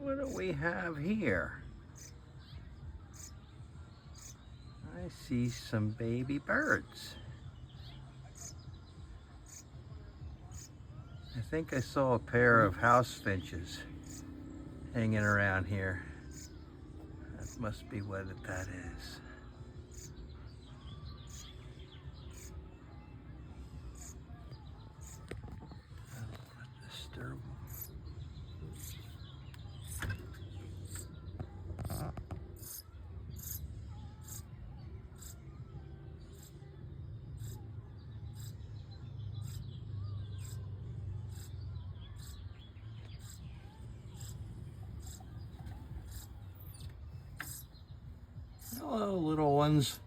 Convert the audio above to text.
What do we have here? I see some baby birds. I think I saw a pair of house finches hanging around here. That must be what that is. Not disturb them. Hello, little ones.